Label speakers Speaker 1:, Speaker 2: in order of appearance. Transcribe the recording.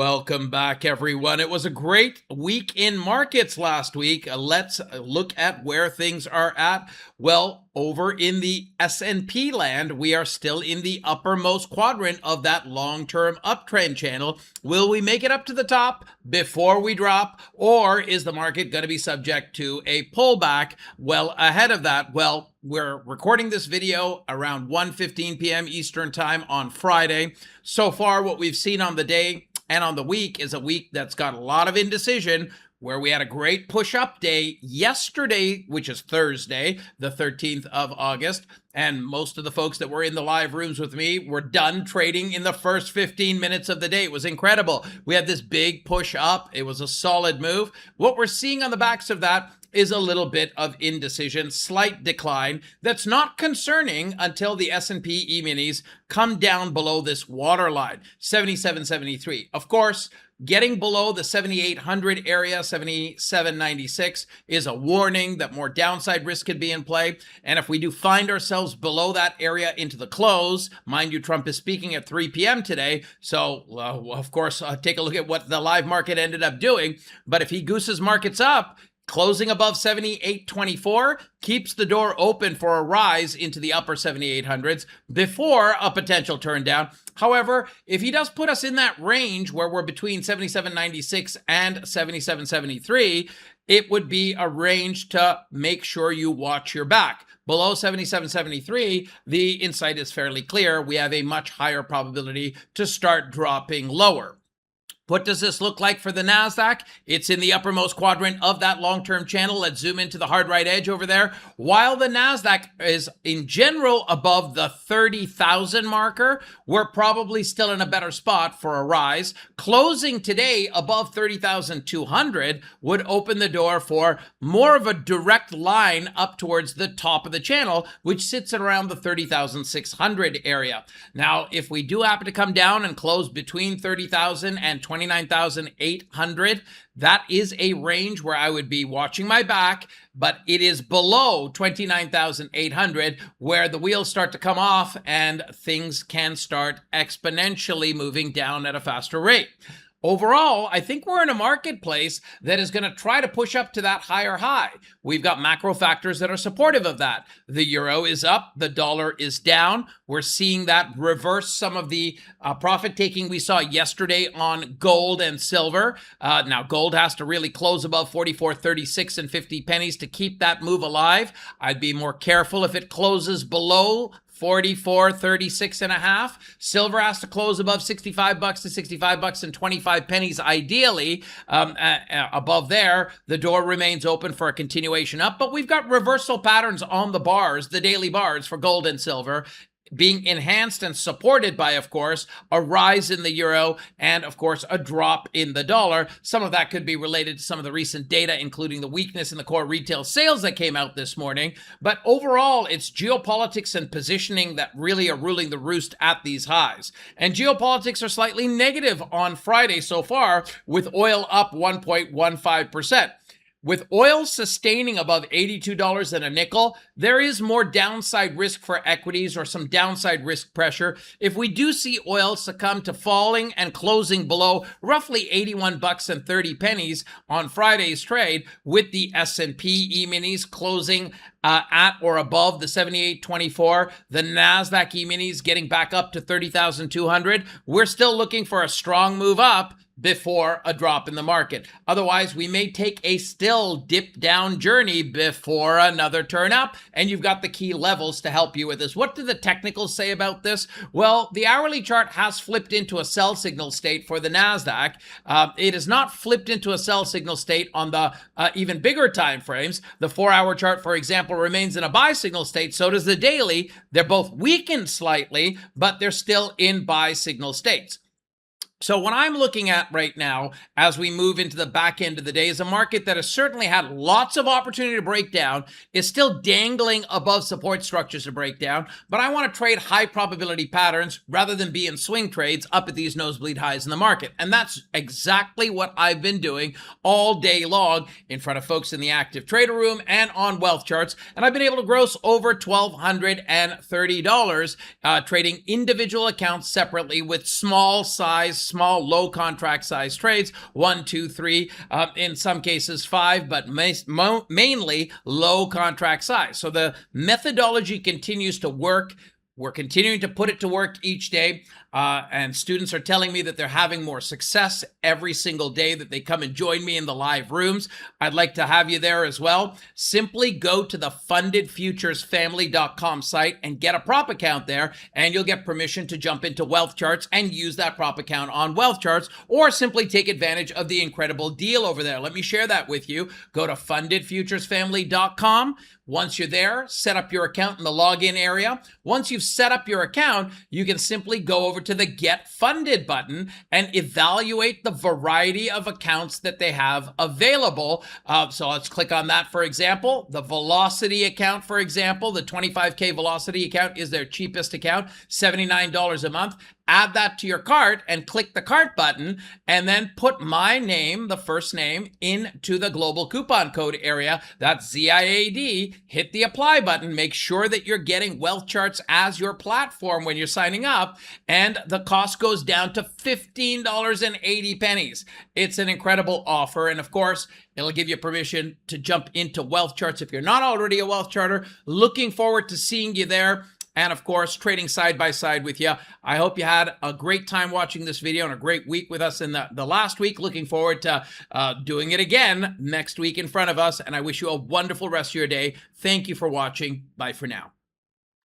Speaker 1: Welcome back, everyone. It was a great week in markets last week. Let's look at where things are at. Well, over in the S&P land, we are still in the uppermost quadrant of that long-term uptrend channel. Will we make it up to the top before we drop, or is the market going to be subject to a pullback well ahead of that? Well, we're recording this video around 1:15 p.m. Eastern time on Friday. So far, what we've seen on the day and on the week is a week that's got a lot of indecision, where we had a great push-up day yesterday, which is Thursday, the 13th of August, and most of the folks that were in the live rooms with me were done trading in the first 15 minutes of the day. It was incredible. We had this big push up. It was a solid move. What we're seeing on the backs of that is a little bit of indecision, slight decline. That's not concerning until the S&P E-minis come down below this waterline, 77.73. Of course, getting below the 7,800 area, 77.96, is a warning that more downside risk could be in play. And if we do find ourselves below that area into the close, mind you, Trump is speaking at 3 p.m. today. So, of course, take a look at what the live market ended up doing. But if he gooses markets up, closing above 78.24 keeps the door open for a rise into the upper 7,800s before a potential turn down. However, if he does put us in that range where we're between 77.96 and 77.73, it would be a range to make sure you watch your back. Below 77.73, the insight is fairly clear. We have a much higher probability to start dropping lower. What does this look like for the NASDAQ? It's in the uppermost quadrant of that long-term channel. Let's zoom into the hard right edge over there. While the NASDAQ is in general above the 30,000 marker, we're probably still in a better spot for a rise. Closing today above 30,200 would open the door for more of a direct line up towards the top of the channel, which sits at around the 30,600 area. Now, if we do happen to come down and close between 30,000 and 29,800, that is a range where I would be watching my back, but it is below 29,800 where the wheels start to come off and things can start exponentially moving down at a faster rate. Overall, I think we're in a marketplace that is going to try to push up to that higher high. We've got macro factors that are supportive of that. The euro is up, the dollar is down. We're seeing that reverse some of the profit taking we saw yesterday on gold and silver. Now, gold has to really close above 44.36 and 50 pennies to keep that move alive. I'd be more careful if it closes below 44.36 and a half. Silver has to close above $65 to $65 and 25 pennies. Ideally, above there, the door remains open for a continuation up, but we've got reversal patterns on the bars, the daily bars for gold and silver, being enhanced and supported by, of course, a rise in the euro and, of course, a drop in the dollar. Some of that could be related to some of the recent data, including the weakness in the core retail sales that came out this morning. But overall, it's geopolitics and positioning that really are ruling the roost at these highs. And geopolitics are slightly negative on Friday so far, with oil up 1.15%. With oil sustaining above $82 and a nickel, there is more downside risk for equities or some downside risk pressure if we do see oil succumb to falling and closing below roughly $81 and 30 pennies on Friday's trade, with the S&P E-minis closing at or above the 78.24, the NASDAQ E-minis getting back up to 30,200. We're still looking for a strong move up before a drop in the market. Otherwise, we may take a still dip down journey before another turn up, and you've got the key levels to help you with this. What do the technicals say about this? Well, the hourly chart has flipped into a sell signal state for the NASDAQ. It is not flipped into a sell signal state on the even bigger time frames. The 4-hour chart, for example, remains in a buy signal state. So does the daily. They're both weakened slightly, but they're still in buy signal states. So what I'm looking at right now as we move into the back end of the day is a market that has certainly had lots of opportunity to break down, is still dangling above support structures to break down, but I want to trade high probability patterns rather than be in swing trades up at these nosebleed highs in the market. And that's exactly what I've been doing all day long in front of folks in the active trader room and on WealthCharts. And I've been able to gross over $1,230 trading individual accounts separately with small size small, low contract size trades, 1, 2, 3, in some cases 5, but mainly low contract size. So the methodology continues to work. We're continuing to put it to work each day, and students are telling me that they're having more success every single day that they come and join me in the live rooms. I'd like to have you there as well. Simply go to the fundedfuturesfamily.com site and get a prop account there, and you'll get permission to jump into WealthCharts and use that prop account on WealthCharts, or simply take advantage of the incredible deal over there. Let me share that with you. Go to fundedfuturesfamily.com. Once you're there, set up your account in the login area. Once you've set up your account, you can simply go over to the Get Funded button and evaluate the variety of accounts that they have available. So let's click on that, for example. The Velocity account, for example, the 25K Velocity account is their cheapest account, $79 a month. Add that to your cart and click the cart button, and then put my name, the first name, into the global coupon code area. That's ZIAD. Hit the apply button. Make sure that you're getting WealthCharts as your platform when you're signing up, and the cost goes down to $15.80. It's an incredible offer, and of course, it'll give you permission to jump into WealthCharts if you're not already a Wealth Charter. Looking forward to seeing you there. And of course, trading side by side with you. I hope you had a great time watching this video and a great week with us in the last week. Looking forward to doing it again next week in front of us. And I wish you a wonderful rest of your day. Thank you for watching. Bye for now.